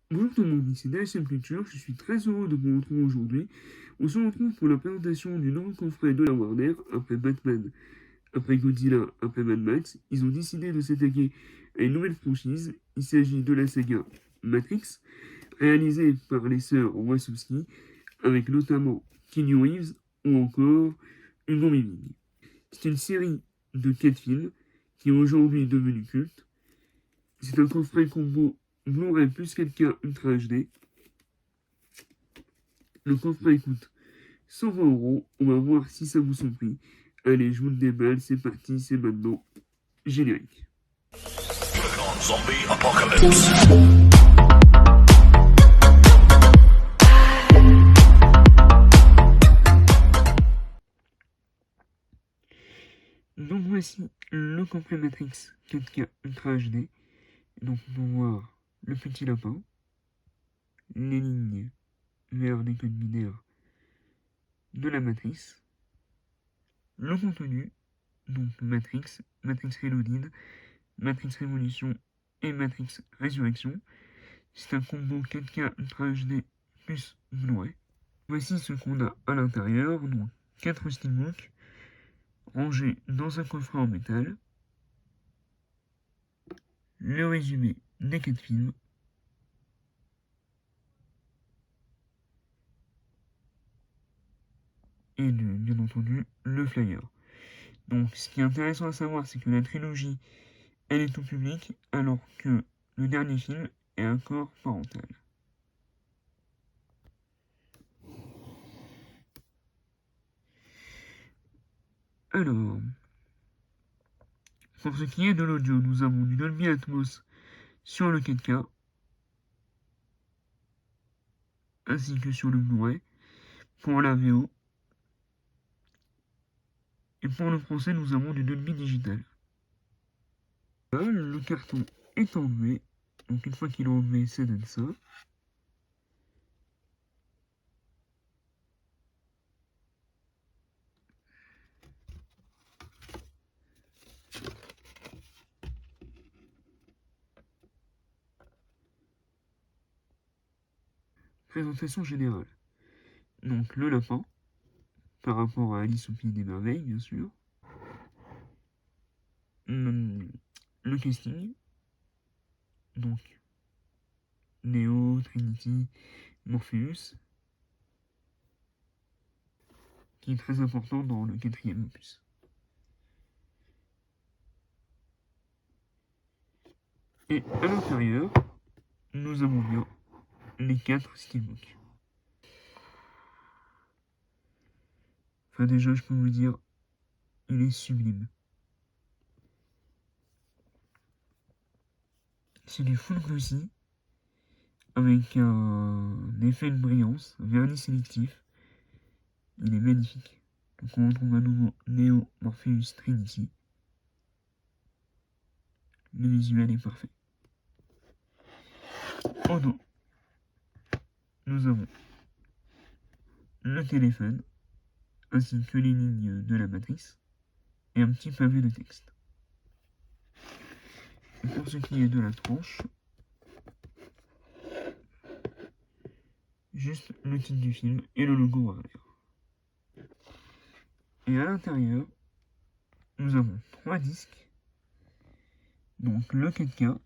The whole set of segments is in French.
Bonjour tout le monde, ici DSM Culture, je suis très heureux de vous retrouver aujourd'hui. On se retrouve pour la présentation du nouveau coffret de la Warner après Batman, après Godzilla, après Mad Max. Ils ont décidé de s'attaquer à une nouvelle franchise. Il s'agit de la saga Matrix, réalisée par les sœurs Wachowski, avec notamment Keanu Reeves ou encore Hugo Weaving. C'est une série de 4 films qui est aujourd'hui devenue culte. C'est un coffret combo Blu-ray plus 4K Ultra HD. Le coffret coûte 120 euros. On va voir si ça vous sont pris. Allez, je vous le déballe, c'est parti, c'est maintenant. Générique. Zombie Apocalypse. Donc voici le coffret Matrix 4K Ultra HD. Donc on peut voir le petit lapin, les lignes vers les codes binaires de la matrice, le contenu, donc Matrix, Matrix Reloaded, Matrix Révolution et Matrix Résurrection. C'est un combo 4K Ultra HD plus Blu-ray. Voici ce qu'on a à l'intérieur, donc 4 steelbooks rangés dans un coffret en métal, le résumé des 4 films, et bien entendu le flyer. Donc ce qui est intéressant à savoir, c'est que la trilogie, elle est au public, alors que le dernier film est encore parental. Alors, pour ce qui est de l'audio, nous avons du Dolby Atmos sur le 4K, ainsi que sur le Blu-ray. Pour la VO, et pour le français, nous avons du Dolby Digital. Le carton est enlevé, donc une fois qu'il est enlevé, ça donne ça. Présentation générale. Donc le lapin, par rapport à Alice au Pays des Merveilles, bien sûr. Le casting, donc Neo, Trinity, Morpheus, qui est très important dans le 4e opus. Et à l'intérieur, nous avons bien les 4 steelbooks. Enfin déjà, je peux vous dire, il est sublime. C'est du full glossy, avec un effet de brillance, un vernis sélectif. Il est magnifique. Donc on retrouve à nouveau Neo, Morpheus, Trinity. Le visuel est parfait. Au dos, nous avons le téléphone, ainsi que les lignes de la matrice, et un petit pavé de texte. Et pour ce qui est de la tranche, juste le titre du film et le logo Warner. Et à l'intérieur, nous avons 3 disques, donc le 4K,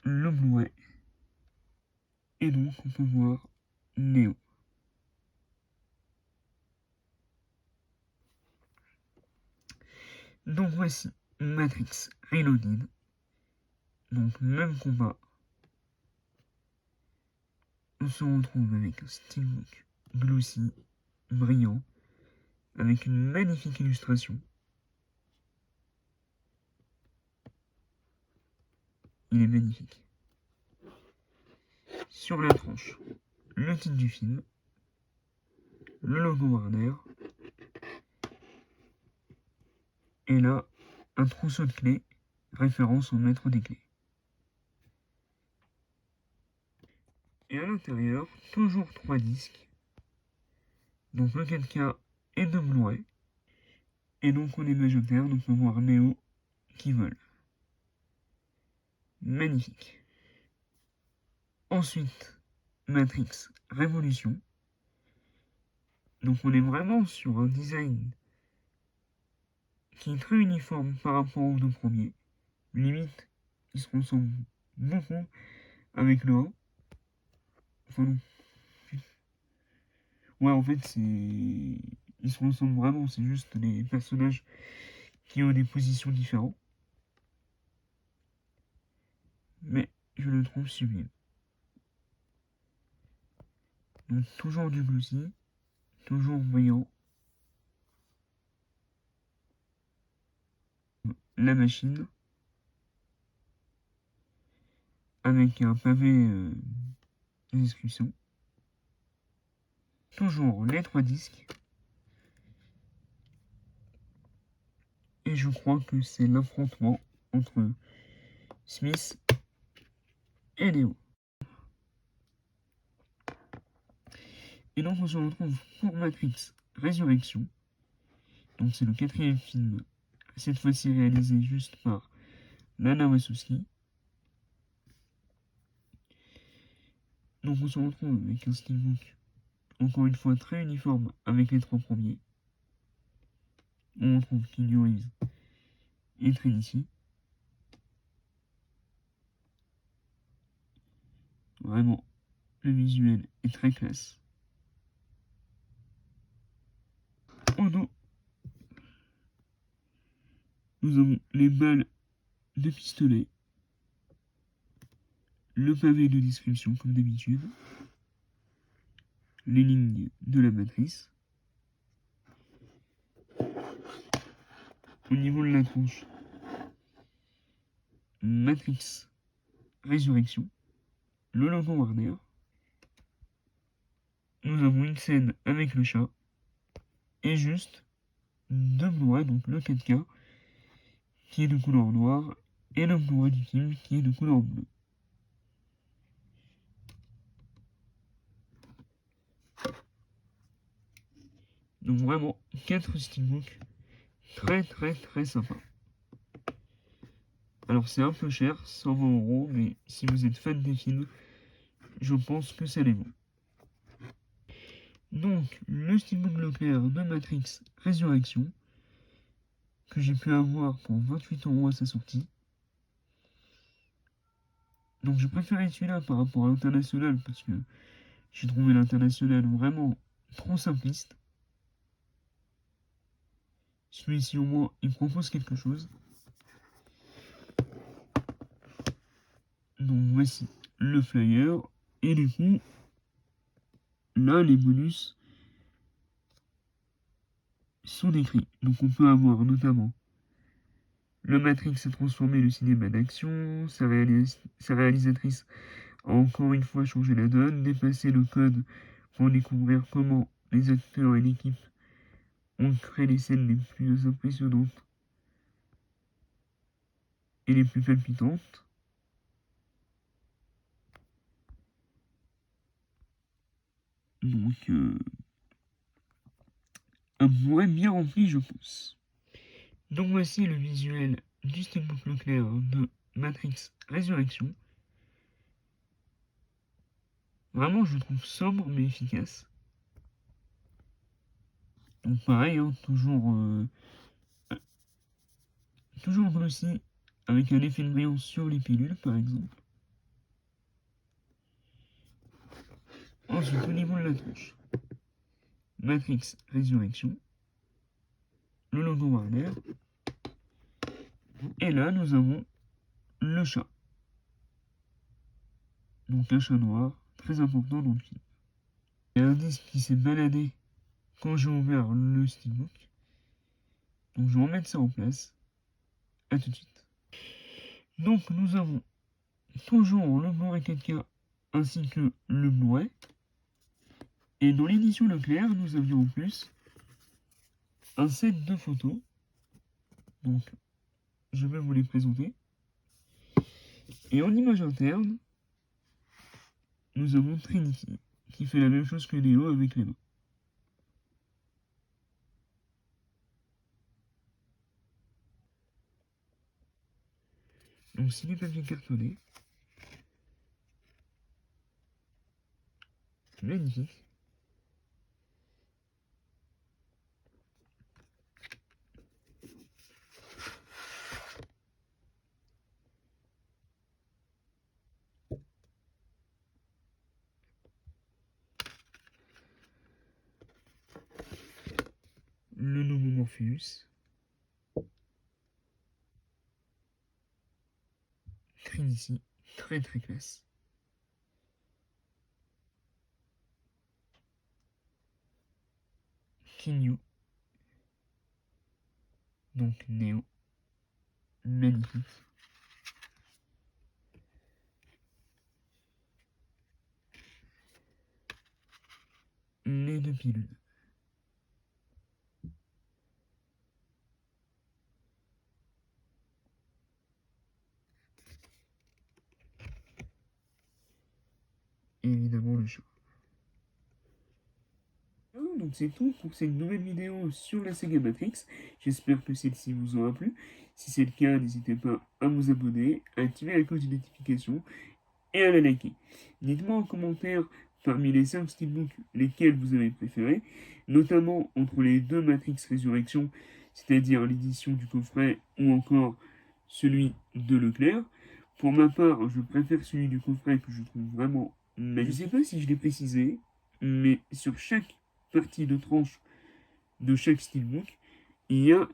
le Blu-ray, et donc on peut voir Neo. Donc voici Matrix Reloaded, donc même combat. On se retrouve avec un steelbook glossy, brillant, avec une magnifique illustration. Il est magnifique. Sur la tranche, le titre du film, le logo Warner, et là, un trousseau de clés, référence au maître des clés. Et à l'intérieur, toujours 3 disques, donc le 4K et de Blu-ray, et donc on est majoritaire, donc on peut voir Neo qui vole. magnifique. Ensuite, Matrix Révolution. Donc on est vraiment sur un design qui est très uniforme par rapport aux deux premiers. Limite, ils se ressemblent beaucoup avec le 1. Enfin non. Ouais, en fait, ils se ressemblent vraiment, c'est juste les personnages qui ont des positions différentes. Mais je le trouve sublime. Donc toujours du glossy, toujours brillant. La machine, avec un pavé de description. Toujours les 3 disques. Et je crois que c'est l'affrontement entre Smith et Neo. Et donc on se retrouve pour Matrix Résurrection. Donc c'est le 4e film, cette fois-ci réalisé juste par Lana Wachowski. Donc on se retrouve avec un steelbook encore une fois très uniforme avec les 3 premiers. On retrouve Keanu Reeves et Trinity. Vraiment, le visuel est très classe. Oh non, nous avons les balles de pistolet, le pavé de description comme d'habitude, les lignes de la matrice. Au niveau de la tronche, Matrix Résurrection, le logo Warner. Nous avons une scène avec le chat et juste deux Blu-ray, donc le 4K qui est de couleur noire et le Blu-ray du film qui est de couleur bleue. Donc vraiment 4 steelbooks très sympa. Alors c'est un peu cher, 120 €, mais si vous êtes fan des films, je pense que ça les vaut. Donc le steelbook Leclerc de Matrix Résurrection, que j'ai pu avoir pour 28 € à sa sortie. Donc je préférais celui-là par rapport à l'international parce que j'ai trouvé l'international vraiment trop simpliste. Celui-ci au moins il propose quelque chose. Donc voici le flyer et du coup là les bonus sont décrits. Donc on peut avoir notamment le Matrix a transformé le cinéma d'action, sa réalisatrice a encore une fois changé la donne, dépassé le code pour découvrir comment les acteurs et l'équipe ont créé les scènes les plus impressionnantes et les plus palpitantes. Donc, un vrai bien rempli, je pense. Donc voici le visuel du steelbook Leclerc de Matrix Résurrection. Vraiment, je le trouve sobre mais efficace. Donc pareil, hein, toujours glossy, avec un effet de brillance sur les pilules, par exemple. Ensuite, au niveau de la tronche, Matrix Résurrection, le logo Warner, et là, nous avons le chat. Donc un chat noir, très important dans le film. Il y a un disque qui s'est baladé quand j'ai ouvert le steelbook. Donc je vais remettre ça en place. A tout de suite. Donc nous avons toujours le Blu-ray 4K ainsi que le Blu-ray. Et dans l'édition Leclerc, nous avions en plus un set de photos. Donc je vais vous les présenter. Et en image interne, nous avons Trinity, qui fait la même chose que Neo avec les mains. Donc aussi du papier cartonné. Magnifique. Le nouveau Morpheus. Trinity, très très classe. Kinyu, donc Neo, magnifique. Les deux pilules. Et évidemment le chat. Donc c'est tout pour cette nouvelle vidéo sur la saga Matrix. J'espère que celle-ci vous aura plu. Si c'est le cas, n'hésitez pas à vous abonner, à activer la cloche de notification et à la liker. Dites-moi en commentaire parmi les 5 steelbooks lesquels vous avez préférés, notamment entre les deux Matrix Résurrection, c'est-à-dire l'édition du coffret ou encore celui de Leclerc. Pour ma part, je préfère celui du coffret que je trouve vraiment magnifique. Je ne sais pas si je l'ai précisé, mais sur chaque partie de tranche de chaque steelbook, il y a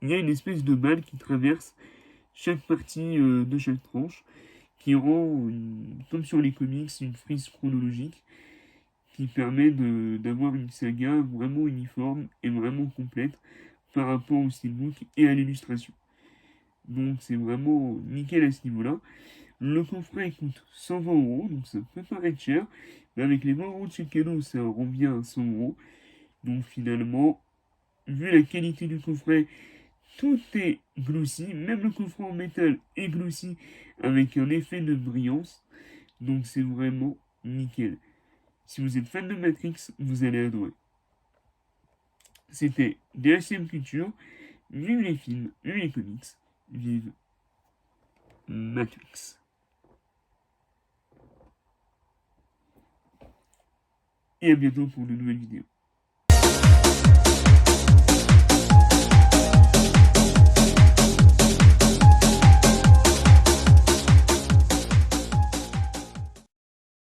une espèce de balle qui traverse chaque partie de chaque tranche, qui rend, comme sur les comics, une frise chronologique qui permet d'avoir une saga vraiment uniforme et vraiment complète par rapport au steelbook et à l'illustration. Donc c'est vraiment nickel à ce niveau-là. Le coffret coûte 120 euros, donc ça peut paraître cher, mais avec les 20 euros de chez Cadeau, ça rend bien à 100 euros. Donc finalement, vu la qualité du coffret, tout est glossy, même le coffret en métal est glossy avec un effet de brillance. Donc c'est vraiment nickel. Si vous êtes fan de Matrix, vous allez adorer. C'était DHM Culture. Vive les films, vive les comics, vive Matrix. Et à bientôt pour de nouvelles vidéos.